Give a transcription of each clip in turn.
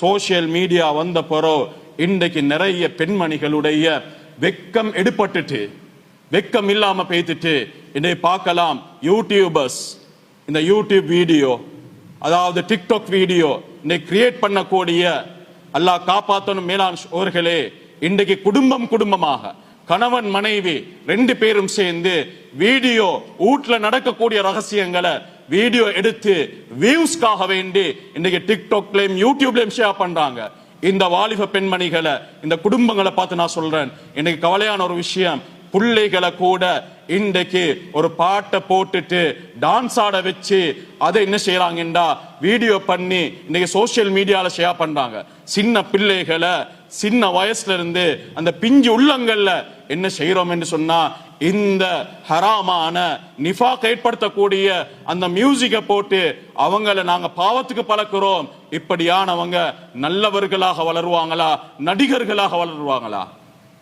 Social media வந்த பிறகு இன்றைக்கு நிறைய பெண்மணிகளுடைய வெக்கம் எடுபட்டுட்டு வெக்கம் இல்லாம பேத்துட்டு இன்றைக்கு பார்க்கலாம். யூடியூபர்ஸ் இந்த யூடியூப் வீடியோ, அதாவது டிக்டாக் வீடியோ இன்னைக்கு கிரியேட் பண்ணக்கூடிய, அல்லாஹ் காப்பாற்றணும் மேலான் அவர்களே, இன்றைக்கு குடும்பமாக கணவன் மனைவி 2 பேரும் சேர்ந்து வீடியோ வீட்டுல நடக்கக்கூடிய ரகசியங்களை வீடியோ எடுத்து வியூஸ்க்காக வேண்டி இன்னைக்கு டிக்டாக்லயும் யூடியூப்லயும் ஷேர் பண்றாங்க. இந்த வாலிப பெண்மணிகளை, இந்த குடும்பங்களை பார்த்து நான் சொல்றேன், இன்னைக்கு கவலையான ஒரு விஷயம், பிள்ளைகளை கூட இன்றைக்கு ஒரு பாட்டை போட்டுட்டு டான்ஸ் ஆட வச்சு அதை என்ன செய்யறாங்கடா வீடியோ பண்ணி இன்னைக்கு சோசியல் மீடியால ஷேர் பண்றாங்க. சின்ன பிள்ளைகளை சின்ன வயசுல இருந்து அந்த பிஞ்சு உள்ளங்கள்ல என்ன செய்யறோம் என்று சொன்னா, இந்த ஹராமான நிஃபாக் ஏற்படுத்தக்கூடிய அந்த மியூசிக்கை போட்டு அவங்கள நாங்க பாவத்துக்கு பழக்கிறோம். இப்படியானவங்க நல்லவர்களாக வளருவாங்களா, நடிகர்களாக வளருவாங்களா?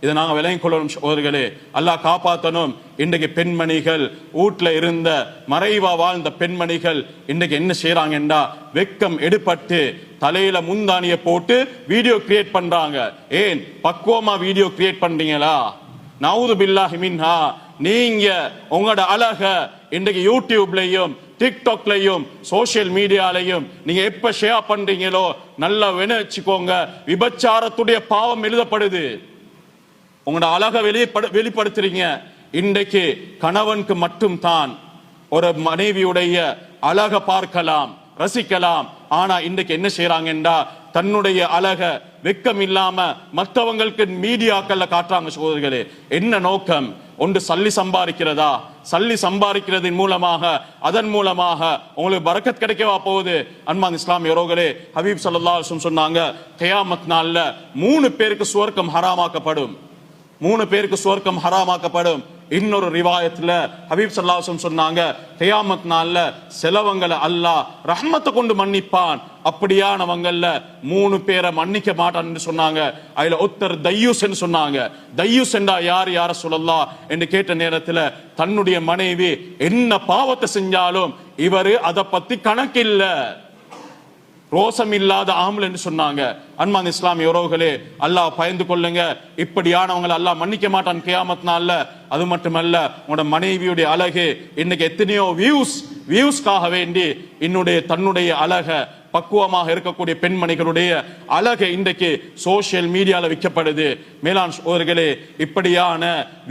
இதை நாங்க விளங்கிக் கொள்ளணும் சகோதரர்களே. அல்லாஹ் காப்பாற்றணும். இன்றைக்கு பெண்மணிகள் வீட்டுல இருந்த மறைவா வாழ்ந்த பெண்மணிகள் இன்றைக்கு என்ன செய்யறாங்கடா, வெக்கம் எடுபட்டு தலையில முந்தானிய போட்டு வீடியோ கிரியேட் பண்றாங்க. ஏன் பக்குவமா வீடியோ கிரியேட் பண்றீங்களா? நவுது பில்லாஹி மின்ஹா. நீங்க உங்களோட அழக இன்றைக்கு யூடியூப்லயும் டிக்டாக்லயும் சோசியல் மீடியாலையும் நீங்க எப்ப ஷேர் பண்றீங்களோ நல்லா வச்சுக்கோங்க, விபச்சாரத்துடைய பாவம் எழுதப்படுது. உங்களோட அழக வெளிப்படுத்துறீங்க. இன்றைக்கு கணவனுக்கு மட்டும் தான் ஒரு மனைவியுடைய அழக பார்க்கலாம், ரசிக்கலாம். ஆனா இன்றைக்கு என்ன செய்யறாங்கடா, தன்னுடைய அழக வெக்கம் இல்லாம மற்றவங்களுக்கு மீடியாக்கள்ல காட்டுறாங்க. சகோதரர்களே, என்ன நோக்கம்? ஒன்று சல்லி சம்பாதிக்கிறதா? சல்லி சம்பாதிக்கிறதின் மூலமாக, அதன் மூலமாக உங்களுக்கு பரக்கத் கிடைக்கவா போகுது? அன்பான் இஸ்லாமியர்களே, ஹபீப் ஸல்லல்லாஹு அலைஹி வஸல்லம் சொன்னாங்க, கியாமத் நாள்ல 3 பேருக்கு சுவர்க்கம் ஹராமாக்கப்படும். 3 பேருக்கு சுவர்க்கம் ஹராமாக்கப்படும். இன்னொரு ரிவாயத்துல ஹபீப் ஸல்லல்லாஹு அலைஹி வஸல்லம் சொன்னாங்க, கியாமத் நாள்ல சிலவங்களை அல்லாஹ் ரஹ்மத்தை கொண்டு மன்னிப்பான். அப்படியானவங்கள்ல 3 பேரை மன்னிக்க மாட்டான்னு சொன்னாங்க. அதுல ஒருத்தர் தையூஸ் சொன்னாங்க. தையூஸ் என்றா யார சொல்லலாம் என்று கேட்ட நேரத்துல தன்னுடைய மனைவி என்ன பாவத்தை செஞ்சாலும் இவரு அதை பத்தி கணக்கில்ல, ரோசம் இல்லாத ஆம்பல் என்று சொன்னாங்க. அன்பான் இஸ்லாமிய உறவுகளே, அல்லாஹ் பயந்து கொள்ளுங்க. இப்படியானவங்களை அல்லாஹ் மன்னிக்க மாட்டான் கியாமத் நாள்ல. அது மட்டுமல்ல, உங்களோட மனைவியுடைய அழகு இன்னைக்கு எத்தனையோ வியூஸ்க்காக வேண்டி தன்னுடைய அழக பக்குவமாக இருக்கக்கூடிய பெண்மணிகளுடைய அழகை இன்றைக்கு சோசியல் மீடியால விற்கப்படுது. மேலான் சகோதரர்களே, இப்படியான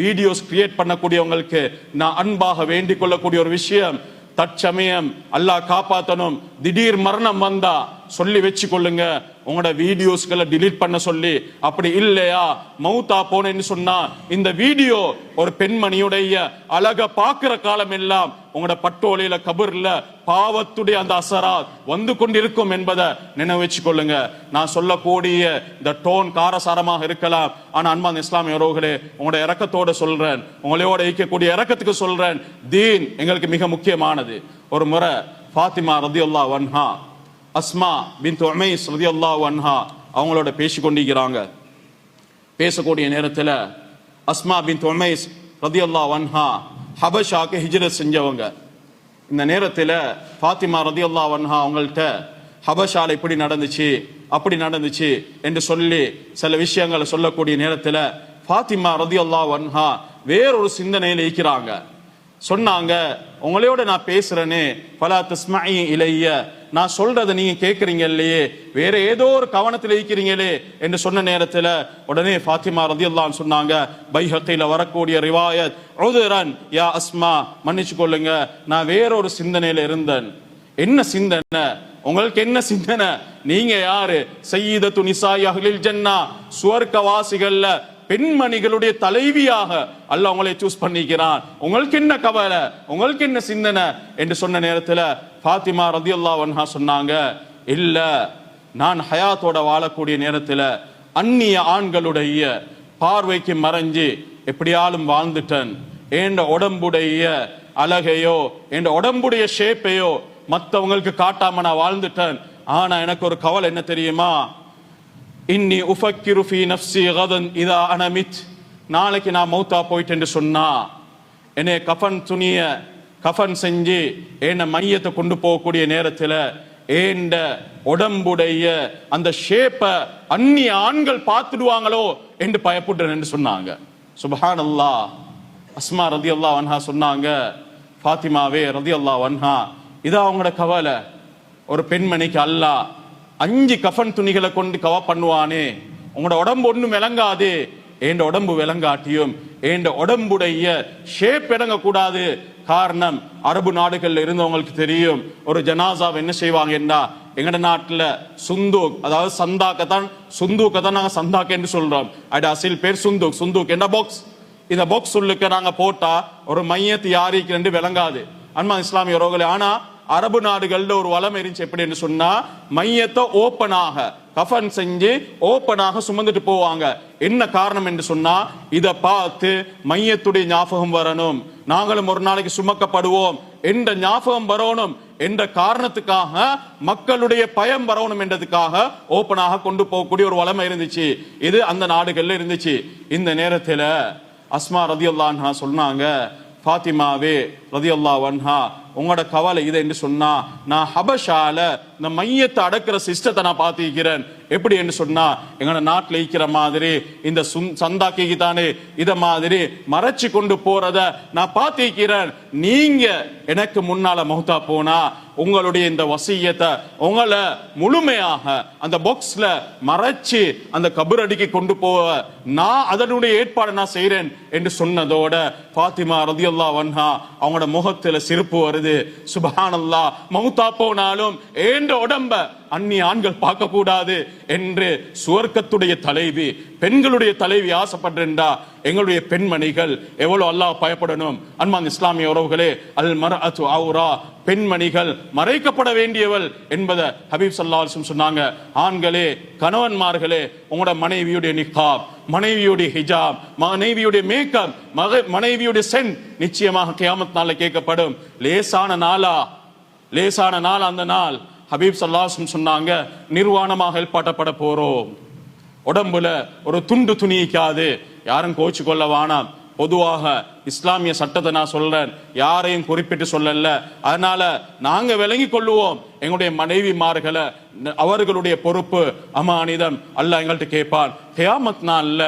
வீடியோஸ் கிரியேட் பண்ணக்கூடியவங்களுக்கு நான் அன்பாக வேண்டிக் கொள்ளக்கூடிய ஒரு விஷயம், தற்சமயம் அல்லாஹ் காப்பாற்றணும், திடீர் மரணம் வந்தா சொல்லி வச்சு கொள்ளுங்க, உங்களோட வீடியோஸ்களை டிலீட் பண்ண சொல்லி. அப்படி இல்லையா மௌத்தா போனேன்னு சொன்னா இந்த வீடியோ ஒரு பெண்மணியுடைய அழக பாக்குற காலம் எல்லாம் உங்களோட பட்டோலையில கபர்ல பாவத்துடைய அந்த அசராத் வந்து கொண்டிருக்கும் என்பதை நினைவு வச்சு கொள்ளுங்க. நான் சொல்லக்கூடிய இந்த டோன் காரசாரமாக இருக்கலாம், ஆனா அன்பான் இஸ்லாமிய உறவுகளே, உங்களோட இரக்கத்தோட சொல்றேன், உங்களோட இருக்கக்கூடிய இரக்கத்துக்கு சொல்றேன், தீன் எங்களுக்கு மிக முக்கியமானது. ஒரு முறை ஃபாத்திமா ரலியல்லாஹு அன்ஹா அஸ்மா பின்த் உமைஸ் ரலியல்லாஹு அன்ஹா அவங்களோட பேசிக்கொண்டிருக்கிறாங்க. பேசக்கூடிய நேரத்தில் அஸ்மா பின்த் உமைஸ் ரலியல்லாஹு அன்ஹா ஹபஷாக்கு ஹிஜ்ரத் செஞ்சவங்க. இந்த நேரத்தில் ஃபாத்திமா ரலியல்லாஹு அன்ஹா அவங்கள்ட்ட ஹபஷால இப்படி நடந்துச்சு அப்படி நடந்துச்சு என்று சொல்லி சில விஷயங்களை சொல்லக்கூடிய நேரத்தில் ஃபாத்திமா ரலியல்லாஹு அன்ஹா வேறொரு சிந்தனையில் இருக்கிறாங்க. சொன்னாங்க, உங்களோட நான் பேசுறேனே, ஃபலா தஸ்மஇ இலைய, நான் சொல்றதை நீங்க கேட்கறீங்க இல்லையே, வேற ஏதோ ஒரு கவனத்தில் இருக்கிறீங்களே என்று சொன்ன நேரத்தில் உடனே ஃபாத்திமா ரலியல்லாஹு அன்ஹா சொன்னாங்க, பைஹக்கில வரக்கூடிய ரிவாயத், உதுரன் யா அஸ்மா, மன்னிச்சு கொள்ளுங்க, நான் வேறொரு சிந்தனையில இருந்தேன். என்ன சிந்தனை? உங்களுக்கு என்ன சிந்தனை? நீங்க யாரு? சய்யிதத்து நிசாஇ அஹ்லில் ஜன்னா, சுவர்க்கவாசிகள்ல பெண்மணிகளுடைய தலைவியாக அல்லாஹ் உங்களை சூஸ் பண்ணிக்கிறான். உங்களுக்கு என்ன கவலை? உங்களுக்கு என்ன சிந்தனை என்று சொன்ன நேரத்தில் ஃபாத்திமா ரலியல்லாஹு அன்ஹா சொன்னாங்க, இல்ல, நான் ஹயாத்தோட வாழக்கூடிய நேரத்தில் அந்நிய ஆண்களுடைய பார்வைக்கு மறைஞ்சு எப்படியாலும் வாழ்ந்துட்டேன். என் உடம்புடைய அழகையோ என் உடம்புடைய ஷேப்பையோ மற்றவங்களுக்கு காட்டாம நான் வாழ்ந்துட்டேன். ஆனா எனக்கு ஒரு கவலை என்ன தெரியுமா? இன்னி உஃபக்கிரு ஃபீ நஃப்ஸி கதன் இதா அன மித், நாளைக்கு நான் மௌத்தா போயிட்டேன்னு சொன்னா என்னை கஃன் செஞ்சு என்னை மையத்தை கொண்டு போகக்கூடிய நேரத்தில் ஏண்ட உடம்புடைய அந்த ஷேப்ப அந்நிய ஆண்கள் பார்த்துடுவாங்களோ என்று பயப்பட்டேன் என்று சொன்னாங்க. சுப்ஹானல்லாஹ். அஸ்மா ரதியல்லாஹு அன்ஹா சொன்னாங்க, ஃபாத்திமாவே ரதியல்லாஹு அன்ஹா, இது அவங்களோட கவலை. ஒரு பெண்மணிக்கு அல்லாஹ் 5 கஃன் துணிகளை கொண்டு கவா பண்ணுவானே, உங்களோட உடம்பு ஒண்ணும் விளங்காது. ஏண்ட உடம்பு விளங்காட்டியும் ஏண்ட உடம்புடைய ஷேப் இறங்க கூடாது. காரணம், அரபு நாடுகள்ல இருந்தவங்களுக்கு தெரியும், ஒரு ஜனாசாவை என்ன செய்வாங்கன்னா, எங்கட நாட்டுல சுந்தூக், அதாவது சந்தாக்கத்தான், சுந்தூக்கத்தான் நாங்க சந்தாக்க என்று சொல்றோம். அது அசில் பேர் சுந்தூக். சுந்தூக் என்ன பாக்ஸ். இந்த பாக்ஸ் உள்ளுக்கு நாங்க போட்டா ஒரு மையத்து யாருக்கு ரெண்டு விளங்காது. அன்மா இஸ்லாமிய ரோகலே. ஆனா அரபு நாடுகள்ல ஒரு வளம் இருந்துச்சு. எப்படின்னு சொன்னா, மையத்தை ஓப்பனாக கஃன் செஞ்சு ஓப்பனாக சுமந்துட்டு போவாங்க. என்ன காரணம் என்று சொன்னா, இத பார்த்து மையத்துடைய ஞாபகம் வரணும், நாங்களும் ஒரு நாளைக்கு சுமக்கப்படுவோம் என்ற ஞாபகம் வரணும் என்ற காரணத்துக்காக, மக்களுடைய பயம் வரணும் என்றதுக்காக ஓப்பனாக கொண்டு போகக்கூடிய ஒரு வளமை இருந்துச்சு. இது அந்த நாடுகள்ல இருந்துச்சு. இந்த நேரத்துல அஸ்மா ரதியல்லாஹு அன்ஹா சொன்னாங்க, ஃபாத்திமாவே ரதியல்லாஹு அன்ஹா, உங்களோட கவலை இது என்று சொன்னா, நான் ஹபஷால இந்த மையத்தை அடக்கிற சிஸ்டத்தை நான் பார்த்திருக்கிறேன். எப்படி என்று சொன்னா, எங்களோட நாட்டில் இருக்கிற மாதிரி இந்த சந்தாக்கிக்கு தானே இத மாதிரி மறைச்சு கொண்டு போறத நான் பார்த்திருக்கிறேன். நீங்க எனக்கு முன்னால மௌத்தா போனா உங்களுடைய இந்த வசியத்தை உங்களை முழுமையாக அந்த பாக்ஸ்ல மறைச்சு அந்த கபரடிக்கு கொண்டு போக நான் அதனுடைய ஏற்பாடு நான் செய்யறேன் என்று சொன்னதோட ஃபாத்திமா ரதியல்லாஹு அன்ஹா அவங்களோட முகத்துல சிரிப்பு வருது. சுப்ஹானல்லாஹ். மௌத்தா போனாலும் ஏண்ட உடம்ப அந்நிய ஆண்கள் பார்க்க கூடாது என்று சுவர்க்கத்துடைய தலைவி, பெண்களுடைய தலைவி ஆசைப்படுறா. எங்களுடைய பெண்மணிகள் எவ்வளவு அல்லாஹ் பயப்படணும். அன்பான் இஸ்லாமிய உறவுகளே, அல் மர்அத்து அவ்ரா, பெண்மணிகள் மறைக்கப்பட வேண்டியவள் என்பதை ஹபீப் ஸல்லல்லாஹு அலைஹி வஸல்லம் சொன்னாங்க. ஆண்களே, கணவன்மார்களே, உங்களோட மனைவியுடைய நிக்காப், மனைவியுடைய ஹிஜாப், மனைவியுடைய மேக்கப், மனைவியுடைய சென்ட் நிச்சயமாக கியாமத் நாள்ல கேட்கப்படும். லேசான நாளா? லேசான நாள் அந்த நாள். ஹபீப் ஸல்லல்லாஹு அலைஹி வஸல்லம் சொன்னாங்க, நிர்வாணமாக எழுப்பாட்டப்பட போறோம். உடம்புல ஒரு துண்டு துணிக்காது. யாரும் கோச்சு கொள்ள வேணாம். பொதுவாக இஸ்லாமிய சட்டத்தை நான் சொல்றேன், யாரையும் குறிப்பிட்டு சொல்லல. அதனால நாங்க விளங்கி கொள்ளுவோம், எங்களுடைய மனைவிமார்களை அவர்களுடைய பொறுப்பு அமானிதம் அல்லாஹ் எங்கள்கிட்ட கேட்பான் கியாமத் நாள்ல.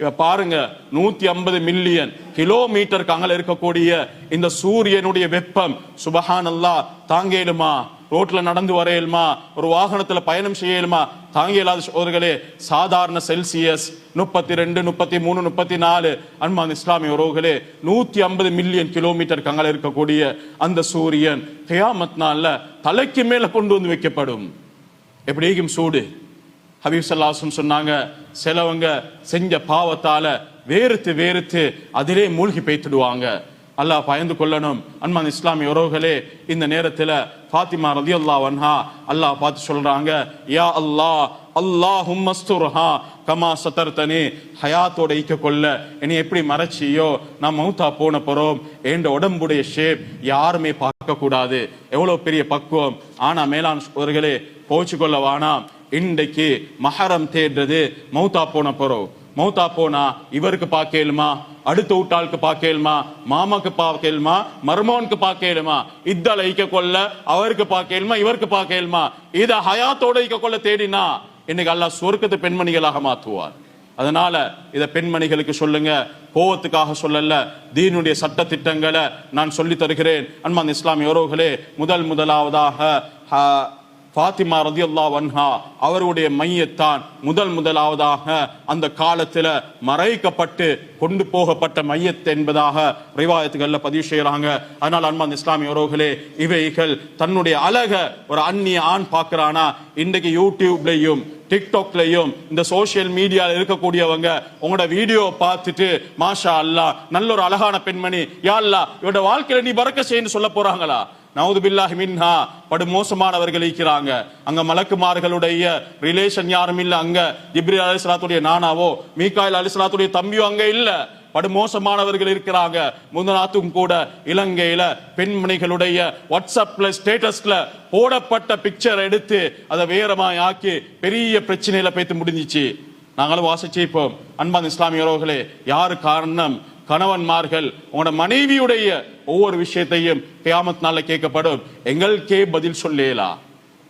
இவ பாருங்க, 150 மில்லியன் கிலோமீட்டருக்கு அங்கே இருக்கக்கூடிய இந்த சூரியனுடைய வெப்பம் சுபஹானல்லாஹ் தாங்கேலுமா? ரோட்ல நடந்து வரையலுமா? ஒரு வாகனத்துல பயணம் செய்யலுமா? தாங்க இயலாத சோதர்களே. சாதாரண செல்சியஸ் 32, 33, 34. அன்பான இஸ்லாமிய உறவுகளே, 150 மில்லியன் கிலோமீட்டருக்கு அங்கே இருக்கக்கூடிய அந்த சூரியன் கியாமத் நாள்ல தலைக்கு மேல கொண்டு வந்து வைக்கப்படும். எப்படியும் சூடு. ஹபீப் ஸல்லல்லாஹு அலைஹி வஸல்லம் சொன்னாங்க, சிலவங்க செஞ்ச பாவத்தால வேறுத்து வேறுத்து அதிலே மூழ்கி பெய்த்துடுவாங்க. அல்லாஹ் பயந்து கொள்ளணும். அன்பான இஸ்லாமிய உறவுகளே, இந்த நேரத்துல ஃபாத்திமா ரலியல்லாஹு அன்ஹா அல்லாஹ் பார்த்து சொல்றாங்க, யா அல்லாஹ், அல்லாஹும்ம ஸ்துர்ஹா கமா சதர்தனி, ஹயாத்தோட ஈக்க கொள்ள என்னை எப்படி மறைச்சியோ, நான் மௌத்தா போன போறோம் என்ற உடம்புடைய ஷேப் யாருமே பார்க்க கூடாது. எவ்வளவு பெரிய பக்குவம். ஆனா மேலான சோதர்களே, போச்சு கொள்ள வேணாம். இன்றைக்கு மஹரம் தேடுறது மௌத்தா போன போறோம். மௌத்தா போனா இவருக்கு பார்க்கலுமா, அடுத்த வீட்டாளுக்கு பார்க்கலுமா, மாமாக்கு பார்க்கலுமா, மருமகனுக்கு பார்க்கலுமா, இத்தால ஈக்க கொள்ள அவருக்கு பார்க்கலுமா, இவருக்கு பார்க்கலுமா? இத ஹயாத்தோட ஈக்க கொள்ள தேடினா இன்னைக்கு அல்லாஹ் சொர்க்கத்தை பெண்மணிகளாக மாற்றுவார். அதனால இத பெண்மணிகளுக்கு சொல்லுங்க, கோவத்துக்காக சொல்லல, தீனுடைய சட்ட திட்டங்களை நான் சொல்லி தருகிறேன். அன்பான இஸ்லாமிய உறவுகளே, முதலாவதாக ஃபாத்திமா ரலியல்லாஹு அன்ஹா அவருடைய மையத்தான் முதலாவதாக அந்த காலத்துல மறைக்கப்பட்டு கொண்டு போகப்பட்ட மையத் என்பதாக ரிவாயத்துகள்ல பதிவு செய்யறாங்க. அதனால் அன்பான இஸ்லாமிய உறவுகளே, இவைகள் தன்னுடைய அழக ஒரு அந்நிய ஆண் பார்க்கிறானா? இன்றைக்கு யூடியூப்லயும் டிக்டாக்லயும் இந்த சோசியல் மீடியால இருக்கக்கூடியவங்க உங்களோட வீடியோ பார்த்துட்டு மாஷா அல்லாஹ் நல்ல ஒரு அழகான பெண்மணி, யா அல்லாஹ் இவரோட வாழ்க்கையில நீ பரக்க செய்யன்னு சொல்ல போறாங்களா? நவுது பில்லாஹி மின்ஹா. படு மோசமானவர்கள் இருக்கிறாங்க. அங்க மலக்குமார்களுடைய ரிலேஷன் யாரும் இல்ல. அங்க ஜிப்ரீல் அலைஹிஸ்ஸலாத்துடைய நானாவோ மீகாயில் அலைஹிஸ்ஸலாத்துடைய தம்பியோ அங்க இல்ல. படு மோசமானவர்கள் இருக்கிறாங்க. முந்தநாத்தும் கூட இலங்கையில பெண்மணிகளுடைய வாட்ஸ்அப்ல ஸ்டேட்டஸ்ல போடப்பட்ட பிக்சர் எடுத்து அதை வேறமாய் ஆக்கி பெரிய பிரச்சனையில பேத்து முடிஞ்சிச்சு. நாங்களும் வாசிச்சிப்போம். அன்பான இஸ்லாமிய உறவுகளே, யாரு காரணம்? கணவன்மார்கள் உங்களோட மனைவியுடைய ஒவ்வொரு விஷயத்தையும் கியாமத் நாள்ல கேட்கப்படும். எங்களுக்கே பதில் சொல்லலா?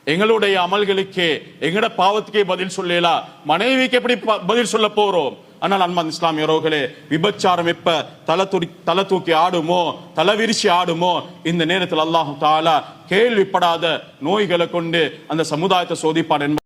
எங்களுடைய அமல்களுக்கு எங்கட பாவத்துக்கே பதில் சொல்லலாம், மனைவிக்கு எப்படி பதில் சொல்ல போறோம்? ஆனால் அன்பான் இஸ்லாமியர்களே, விபச்சாரம் எப்ப தலை தூக்கி ஆடுமோ, தலை விரிச்சு ஆடுமோ, இந்த நேரத்தில் அல்லாஹ் தஆலா கேள்விப்படாத நோய்களை கொண்டு அந்த சமுதாயத்தை சோதிப்பான் என்பது